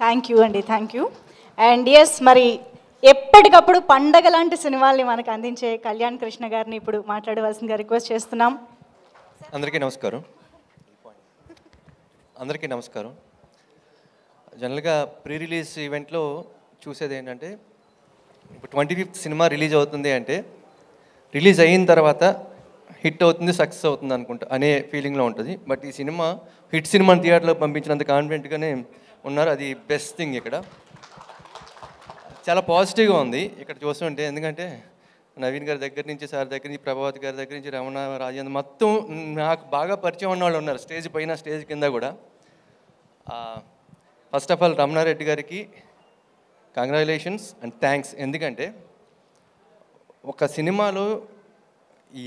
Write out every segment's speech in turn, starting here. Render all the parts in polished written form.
Thank you అండి, thank you. And yes, మరి ఎప్పటికప్పుడు పండగ లాంటి సినిమాల్ని మనకు అందించే కళ్యాణ్ కృష్ణ గారిని ఇప్పుడు మాట్లాడవలసిందిగా రిక్వెస్ట్ చేస్తున్నాం. అందరికీ నమస్కారం. జనరల్గా ప్రీ రిలీజ్ ఈవెంట్లో చూసేది ఏంటంటే, ఇప్పుడు 25th సినిమా రిలీజ్ అవుతుంది అంటే రిలీజ్ అయిన తర్వాత హిట్ అవుతుంది, సక్సెస్ అవుతుంది అనుకుంటా అనే ఫీలింగ్లో ఉంటుంది. బట్ ఈ సినిమా హిట్ సినిమాని థియేటర్లో పంపించినంత కాన్ఫిడెంట్గానే ఉన్నారు. అది బెస్ట్ థింగ్. ఇక్కడ చాలా పాజిటివ్గా ఉంది ఇక్కడ చూస్తుంటే. ఎందుకంటే నవీన్ గారి దగ్గర నుంచి, సార్ దగ్గర నుంచి, ప్రభావతి గారి దగ్గర నుంచి, రమణ, రాజేంద్ర, మొత్తం నాకు బాగా పరిచయం ఉన్న వాళ్ళు ఉన్నారు, స్టేజ్ పైన స్టేజ్ కింద కూడా. ఫస్ట్ ఆఫ్ ఆల్ రమణారెడ్డి గారికి కంగ్రాచులేషన్స్ అండ్ థ్యాంక్స్. ఎందుకంటే ఒక సినిమాలో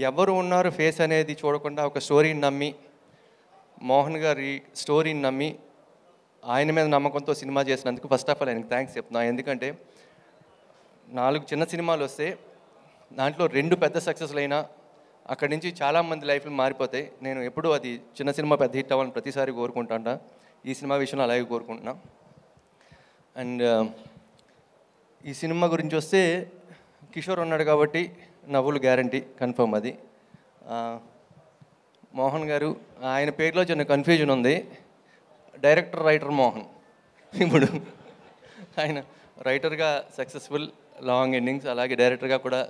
ఎవరు ఉన్నారు ఫేస్ అనేది చూడకుండా ఒక స్టోరీని నమ్మి, మోహన్ గారి స్టోరీని నమ్మి ఆయన మీద నమ్మకంతో సినిమా చేసినందుకు ఫస్ట్ ఆఫ్ ఆల్ ఆయనకి థ్యాంక్స్ చెప్తున్నాను. ఎందుకంటే 4 చిన్న సినిమాలు వస్తే దాంట్లో 2 పెద్ద సక్సెస్లు అయినా అక్కడి నుంచి చాలామంది లైఫ్లు మారిపోతాయి. నేను ఎప్పుడూ అది చిన్న సినిమా పెద్ద హిట్ అవ్వాలని ప్రతిసారి కోరుకుంటాను. ఈ సినిమా విషయంలో అలాగే కోరుకుంటున్నా. అండ్ ఈ సినిమా గురించి వస్తే కిషోర్ ఉన్నాడు కాబట్టి నవ్వులు గ్యారంటీ కన్ఫర్మ్. అది మోహన్ గారు, ఆయన పేరులో చిన్న కన్ఫ్యూజన్ ఉంది. Director, writer Mohan. ఇప్పుడు ఆయన రైటర్గా సక్సెస్ఫుల్, లాంగ్ ఎండింగ్స్, అలాగే డైరెక్టర్గా కూడా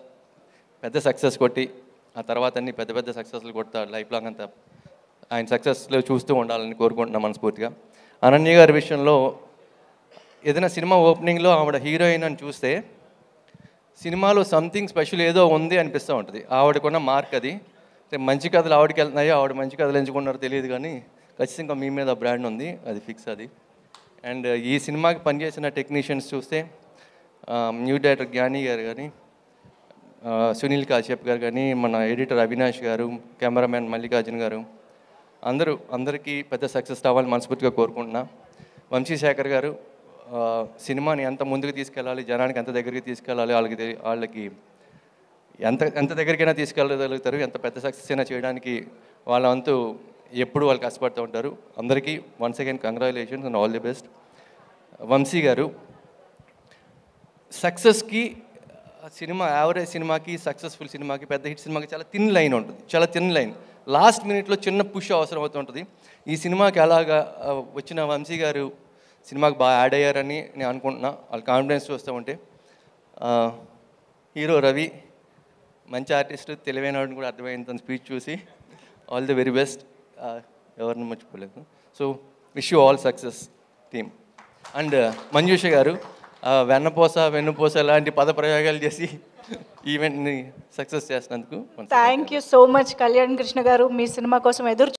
పెద్ద సక్సెస్ కొట్టి ఆ తర్వాత అన్ని పెద్ద పెద్ద సక్సెస్లు కొడతాడు లైఫ్ లాంగ్ అంతా. ఆయన సక్సెస్లో చూస్తూ ఉండాలని కోరుకుంటున్నాం మనస్ఫూర్తిగా. అనన్య గారి విషయంలో ఏదైనా సినిమా ఓపెనింగ్లో ఆవిడ హీరోయిన్ అని చూస్తే సినిమాలో సంథింగ్ స్పెషల్ ఏదో ఉంది అనిపిస్తూ ఉంటుంది. ఆవిడకున్న మార్క్ అది. మంచి కథలు ఆవిడకి వెళ్తున్నాయో, ఆవిడ మంచి కథలు ఎంచుకున్నారో తెలియదు, కానీ ఖచ్చితంగా మీ మీద బ్రాండ్ ఉంది, అది ఫిక్స్ అది. అండ్ ఈ సినిమాకి పనిచేసిన టెక్నీషియన్స్ చూస్తే న్యూ డైరెక్టర్ జ్ఞాని గారు కానీ, సునీల్ కాశ్యప్ గారు కానీ, మన ఎడిటర్ అవినాష్ గారు, కెమెరామ్యాన్ మల్లికార్జున్ గారు, అందరికీ పెద్ద సక్సెస్ అవ్వాలని మనస్ఫూర్తిగా కోరుకుంటున్నా. వంశీశేఖర్ గారు సినిమాని ఎంత ముందుకు తీసుకెళ్ళాలి, జనానికి ఎంత దగ్గరికి తీసుకెళ్ళాలి, వాళ్ళకి ఎంత దగ్గరికైనా తీసుకెళ్ళగలుగుతారు, ఎంత పెద్ద సక్సెస్ అయినా చేయడానికి వాళ్ళ వంతు ఎప్పుడు వాళ్ళు కష్టపడుతూ ఉంటారు. అందరికీ once again congratulations and all the best. Vamshi గారు సక్సెస్కి, సినిమా యావరేజ్ సినిమాకి, సక్సెస్ఫుల్ సినిమాకి, పెద్ద హిట్ సినిమాకి చాలా థిన్ లైన్ ఉంటుంది, చాలా థిన్ లైన్. లాస్ట్ మినిట్లో చిన్న పుష్ అవసరం అవుతుంటుంది. ఈ సినిమాకి అలాగా వచ్చిన వంశీ గారు సినిమాకి బాగా యాడ్ అయ్యారని నేను అనుకుంటున్నా, వాళ్ళ కాన్ఫిడెన్స్ చూస్తూ ఉంటే. హీరో రవి మంచి ఆర్టిస్ట్, తెలివైన వాడిని కూడా అర్థమైంది తన స్పీచ్ చూసి. All the very best. ఎవరిని మర్చిపోలేదు. So wish you all success team. And Manjusha గారు వెన్నుపూస లాంటి పద ప్రయోగాలు చేసి ఈవెంట్ని సక్సెస్ చేసినందుకు thank you so much. Kalyan Krishna గారు, మీ సినిమా కోసం ఎదురు